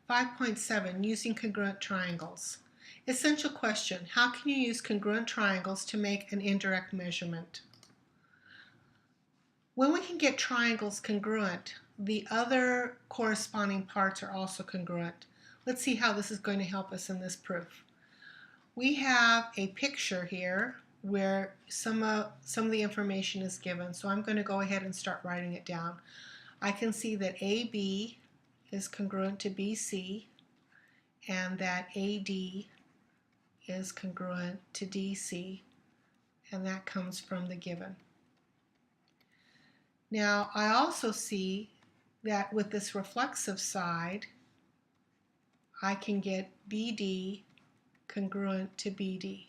5.7, using congruent triangles. Essential question, how can you use congruent triangles to make an indirect measurement? When we can get triangles congruent, the other corresponding parts are also congruent. Let's see how this is going to help us in this proof. We have a picture here where some of the information is given, so I'm going to go ahead and start writing it down. I can see that AB is congruent to BC and that AD is congruent to DC, and that comes from the given. Now I also see that with this reflexive side I can get BD congruent to BD,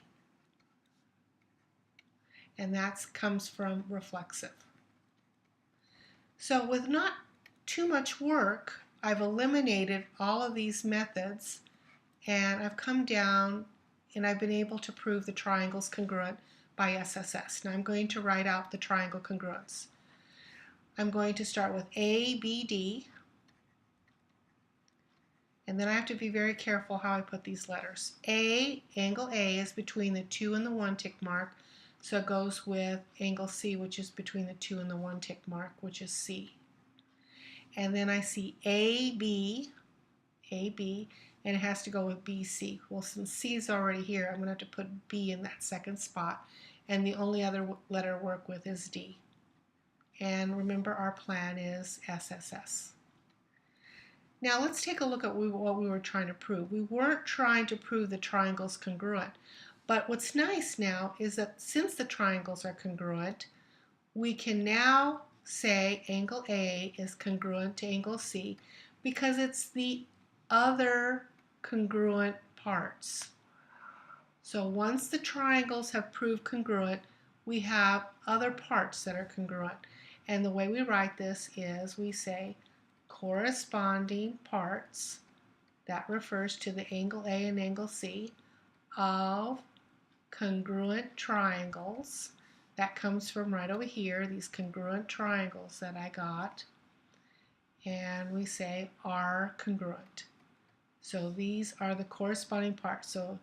and that comes from reflexive. So with not too much work, I've eliminated all of these methods and I've come down and I've been able to prove the triangles congruent by SSS. Now I'm going to write out the triangle congruence. I'm going to start with ABD, and then I have to be very careful how I put these letters. Angle A is between the 2 and the 1 tick mark, so it goes with angle C, which is between the 2 and the 1 tick mark, which is C. And then I see AB, and it has to go with BC. Well, since C is already here, I'm going to have to put B in that second spot, and the only other letter to work with is D. And remember, our plan is SSS. Now let's take a look at what we were trying to prove. We weren't trying to prove the triangles congruent, but what's nice now is that since the triangles are congruent, we can now say angle A is congruent to angle C because it's the other congruent parts. So once the triangles have proved congruent, we have other parts that are congruent. And the way we write this is we say corresponding parts, that refers to the angle A and angle C, of congruent triangles. That comes from right over here, these congruent triangles that I got. And we say are congruent. So these are the corresponding parts. So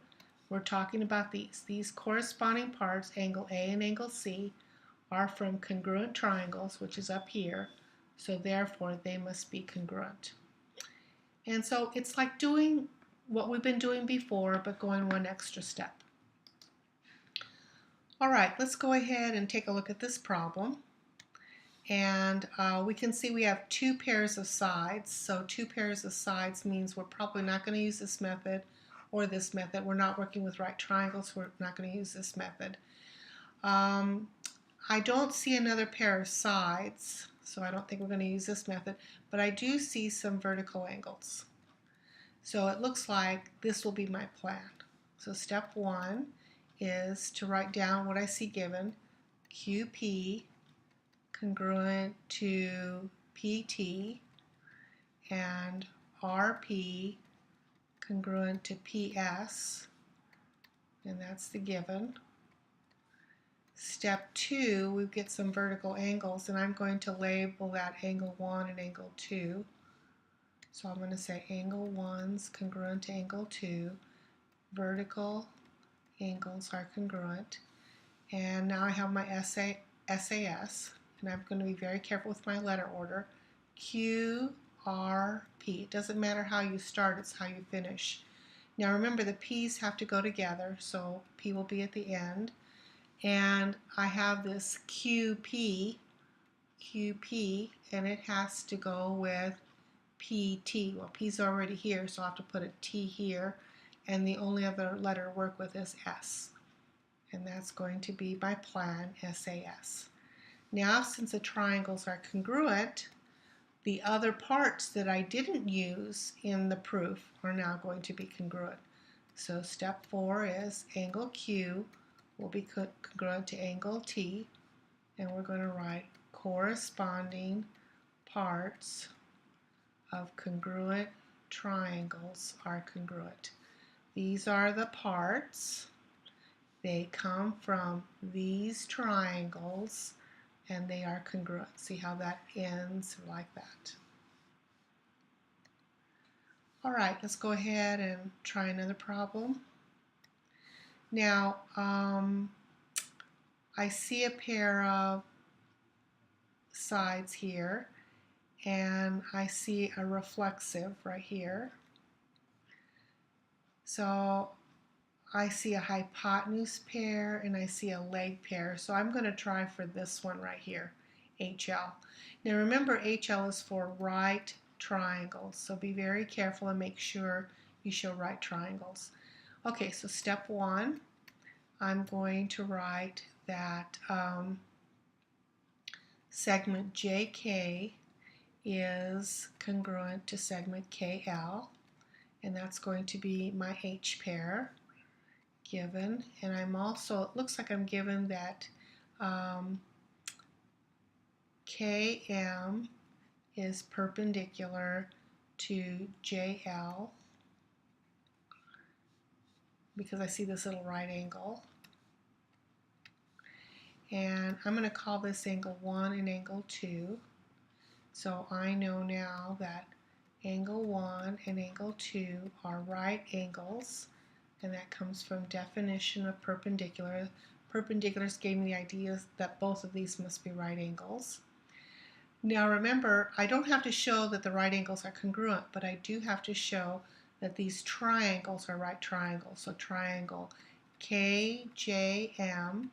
we're talking about these corresponding parts, angle A and angle C, are from congruent triangles, which is up here, so therefore they must be congruent. And so it's like doing what we've been doing before, but going one extra step. All right, let's go ahead and take a look at this problem. And we can see we have two pairs of sides. So two pairs of sides means we're probably not going to use this method or this method. We're not working with right triangles, so we're not going to use this method. I don't see another pair of sides, so I don't think we're going to use this method, but I do see some vertical angles. So it looks like this will be my plan. So step one is to write down what I see given, QP congruent to PT and RP congruent to PS, and that's the given. Step two, we get some vertical angles, and I'm going to label that angle 1 and angle 2. So I'm going to say angle 1's congruent to angle 2. Vertical angles are congruent. And now I have my SAS, and I'm going to be very careful with my letter order. QRP. It doesn't matter how you start, it's how you finish. Now remember, the P's have to go together, so P will be at the end. And I have this QP, and it has to go with PT. Well, P's already here, so I'll have to put a T here, and the only other letter to work with is S. And that's going to be my plan, SAS. Now, since the triangles are congruent, the other parts that I didn't use in the proof are now going to be congruent. So step 4 is angle Q will be congruent to angle T, and we're going to write corresponding parts of congruent triangles are congruent. These are the parts. They come from these triangles, and they are congruent. See how that ends like that. All right, let's go ahead and try another problem. Now, I see a pair of sides here, and I see a reflexive right here. So I see a hypotenuse pair and I see a leg pair. So I'm going to try for this one right here, HL. Now remember, HL is for right triangles. So be very careful and make sure you show right triangles. Okay, so step one, I'm going to write that segment JK is congruent to segment KL, and that's going to be my H pair given. And I'm also, it looks like I'm given that KM is perpendicular to JL because I see this little right angle. And I'm going to call this angle 1 and angle 2. So I know now that angle 1 and angle 2 are right angles, and that comes from definition of perpendicular. Perpendiculars gave me the idea that both of these must be right angles. Now remember, I don't have to show that the right angles are congruent, but I do have to show that these triangles are right triangles. So triangle KJM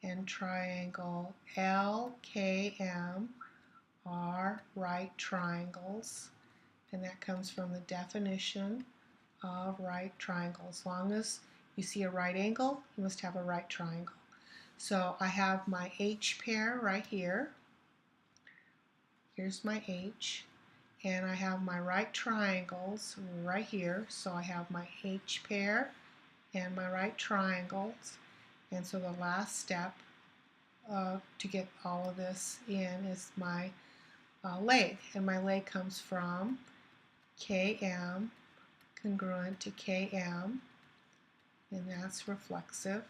and triangle LKM are right triangles, and that comes from the definition of right triangle. As long as you see a right angle, you must have a right triangle. So I have my H pair right here. Here's my H, and I have my right triangles right here. So I have my H pair and my right triangles. And so the last step to get all of this in is my leg, and my leg comes from KM congruent to KM, and that's reflexive.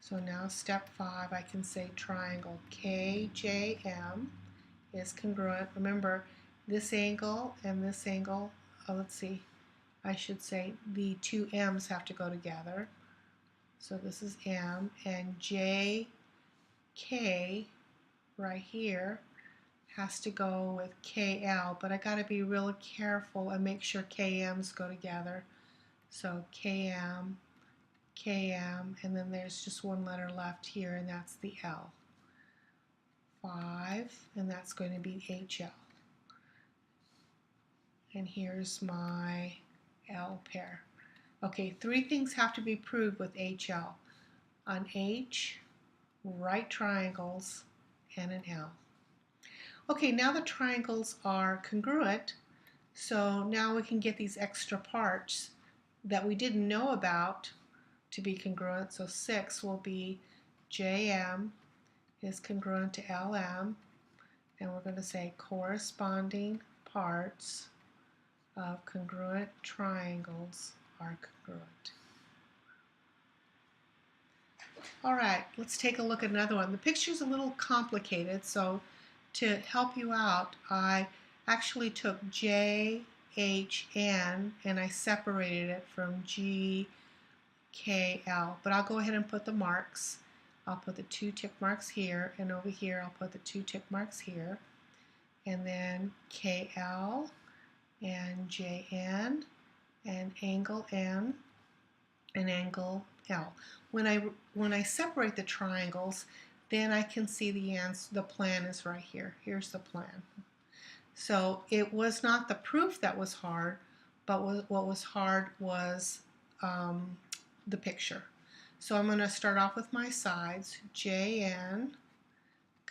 So now step 5, I can say triangle KJM is congruent. Remember, this angle and this angle, let's see, I should say the two M's have to go together. So this is M, and JK right here has to go with KL, but I got to be really careful and make sure KMs go together. So KM, KM, and then there's just one letter left here, and that's the L. 5, and that's going to be HL. And here's my L pair. Okay, 3 things have to be proved with HL. An H, right triangles, and an L. Okay, now the triangles are congruent, so now we can get these extra parts that we didn't know about to be congruent. So 6 will be JM is congruent to LM, and we're going to say corresponding parts of congruent triangles are congruent. All right, let's take a look at another one. The picture's a little complicated, so to help you out, I actually took JHN and I separated it from GKL, but I'll go ahead and put the marks. I'll put the 2 tick marks here, and over here I'll put the 2 tick marks here, and then KL and JN and angle N and angle L. When I separate the triangles, then I can see the answer. The plan is right here. Here's the plan. So it was not the proof that was hard, but what was hard was the picture. So I'm going to start off with my sides, JN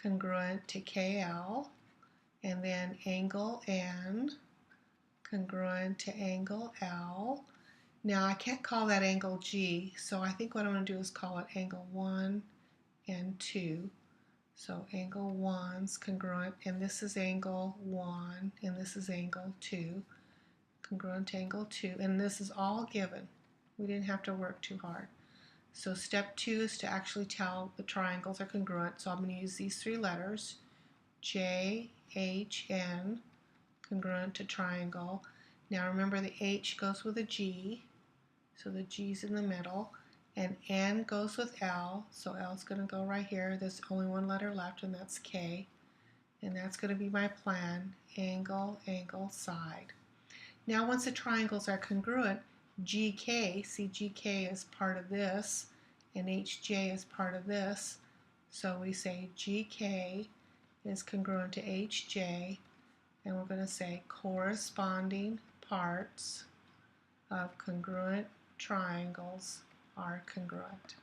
congruent to KL, and then angle N congruent to angle L. Now I can't call that angle G, so I think what I'm going to do is call it angle 1 and 2. So angle 1's congruent, and this is angle 1, and this is angle 2, congruent to angle 2, and this is all given. We didn't have to work too hard. So step 2 is to actually tell the triangles are congruent, so I'm going to use these 3 letters, J, H, N, congruent to triangle. Now remember the H goes with a G, so the G's in the middle, and N goes with L, so L's going to go right here. There's only one letter left, and that's K, and that's going to be my plan, angle, angle, side. Now once the triangles are congruent, GK, see GK is part of this, and HJ is part of this, so we say GK is congruent to HJ, and we're going to say corresponding parts of congruent triangles are congruent.